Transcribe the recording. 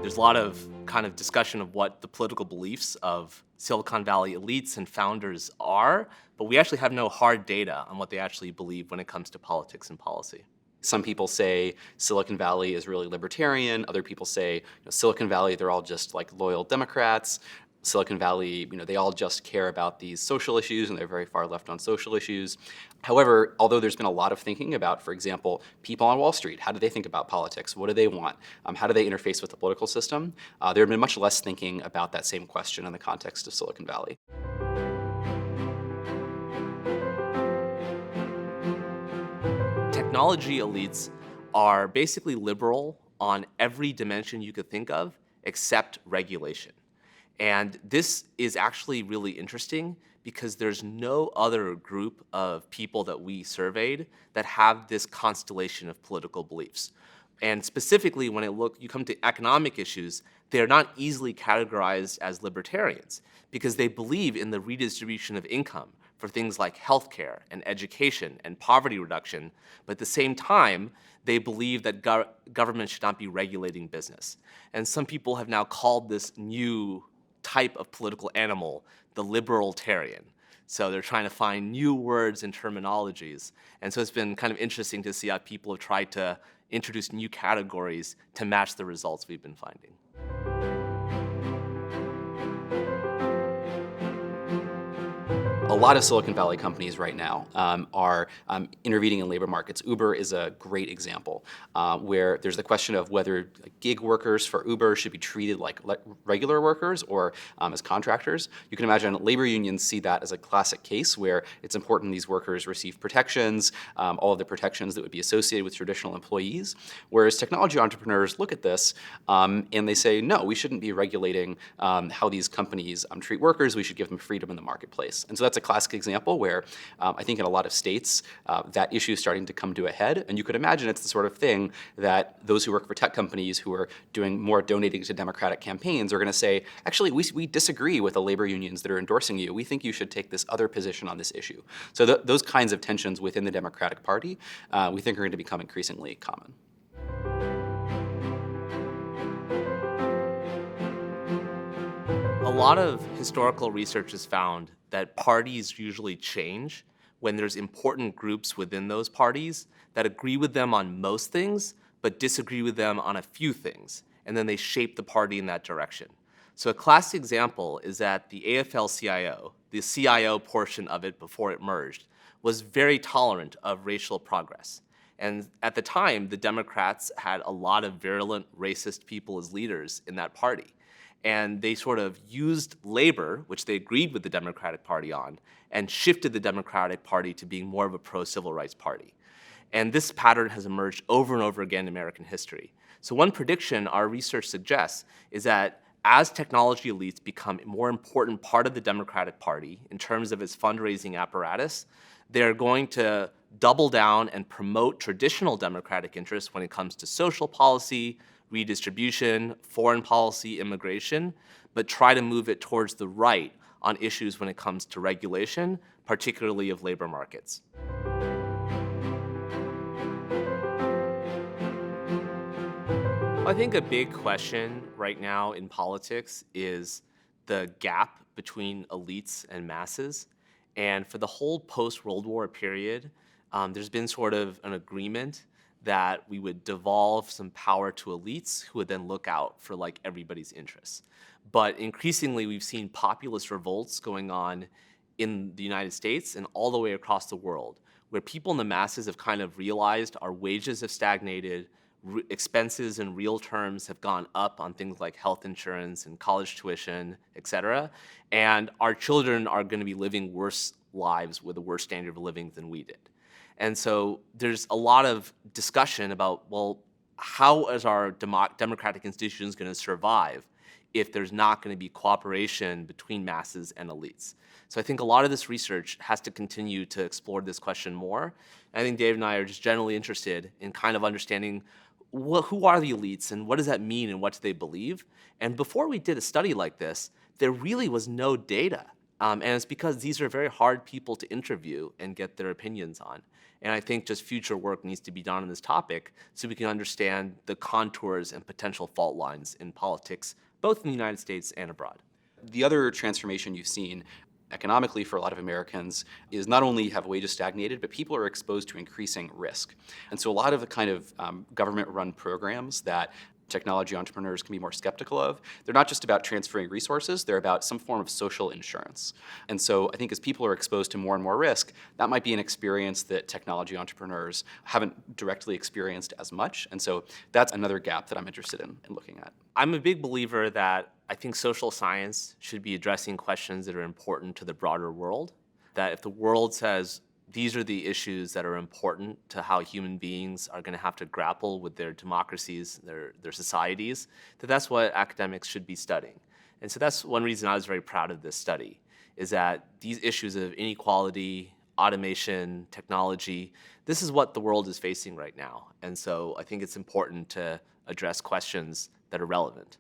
There's a lot of kind of discussion of what the political beliefs of Silicon Valley elites and founders are, but we actually have no hard data on what they actually believe when it comes to politics and policy. Some people say Silicon Valley is really libertarian. Other people say Silicon Valley, they're all just like loyal Democrats. Silicon Valley, they all just care about these social issues and they're very far left on social issues. However, although there's been a lot of thinking about, for example, people on Wall Street, how do they think about politics? What do they want? How do they interface with the political system? There have been much less thinking about that same question in the context of Silicon Valley. Technology elites are basically liberal on every dimension you could think of except regulation. And this is actually really interesting because there's no other group of people that we surveyed that have this constellation of political beliefs. And specifically, when you come to economic issues, they're not easily categorized as libertarians because they believe in the redistribution of income for things like healthcare and education and poverty reduction, but at the same time, they believe that government should not be regulating business. And some people have now called this new type of political animal the liberalitarian. So they're trying to find new words and terminologies. And so it's been kind of interesting to see how people have tried to introduce new categories to match the results we've been finding. A lot of Silicon Valley companies right now are intervening in labor markets. Uber is a great example where there's the question of whether gig workers for Uber should be treated like regular workers or as contractors. You can imagine labor unions see that as a classic case where it's important these workers receive protections, all of the protections that would be associated with traditional employees, whereas technology entrepreneurs look at this and they say, no, we shouldn't be regulating how these companies treat workers. We should give them freedom in the marketplace. And so that's a classic example where I think in a lot of states that issue is starting to come to a head. And you could imagine it's the sort of thing that those who work for tech companies who are doing more donating to Democratic campaigns are going to say, actually, we disagree with the labor unions that are endorsing you. We think you should take this other position on this issue. So those kinds of tensions within the Democratic Party we think are going to become increasingly common. A lot of historical research has found that parties usually change when there's important groups within those parties that agree with them on most things, but disagree with them on a few things, and then they shape the party in that direction. So a classic example is that the AFL-CIO, the CIO portion of it before it merged, was very tolerant of racial progress. And at the time, the Democrats had a lot of virulent racist people as leaders in that party. And they sort of used labor, which they agreed with the Democratic Party on, and shifted the Democratic Party to being more of a pro-civil rights party. And this pattern has emerged over and over again in American history. So one prediction our research suggests is that as technology elites become a more important part of the Democratic Party in terms of its fundraising apparatus, they're going to double down and promote traditional Democratic interests when it comes to social policy, redistribution, foreign policy, immigration, but try to move it towards the right on issues when it comes to regulation, particularly of labor markets. I think a big question right now in politics is the gap between elites and masses. And for the whole post-World War period, there's been sort of an agreement that we would devolve some power to elites who would then look out for like everybody's interests. But increasingly, we've seen populist revolts going on in the United States and all the way across the world, where people in the masses have kind of realized our wages have stagnated, expenses in real terms have gone up on things like health insurance and college tuition, et cetera, and our children are going to be living worse lives with a worse standard of living than we did. And so there's a lot of discussion about, well, how is our democratic institutions going to survive if there's not going to be cooperation between masses and elites? So I think a lot of this research has to continue to explore this question more. And I think Dave and I are just generally interested in kind of understanding who are the elites and what does that mean and what do they believe? And before we did a study like this, there really was no data And it's because these are very hard people to interview and get their opinions on. And I think just future work needs to be done on this topic so we can understand the contours and potential fault lines in politics, both in the United States and abroad. The other transformation you've seen economically for a lot of Americans is not only have wages stagnated, but people are exposed to increasing risk. And so a lot of the kind of government-run programs that technology entrepreneurs can be more skeptical of, they're not just about transferring resources, they're about some form of social insurance. And so I think as people are exposed to more and more risk, that might be an experience that technology entrepreneurs haven't directly experienced as much. And so that's another gap that I'm interested in looking at. I'm a big believer that I think social science should be addressing questions that are important to the broader world. That if the world says these are the issues that are important to how human beings are going to have to grapple with their democracies, their societies, that's what academics should be studying. And so that's one reason I was very proud of this study, is that these issues of inequality, automation, technology, this is what the world is facing right now. And so I think it's important to address questions that are relevant.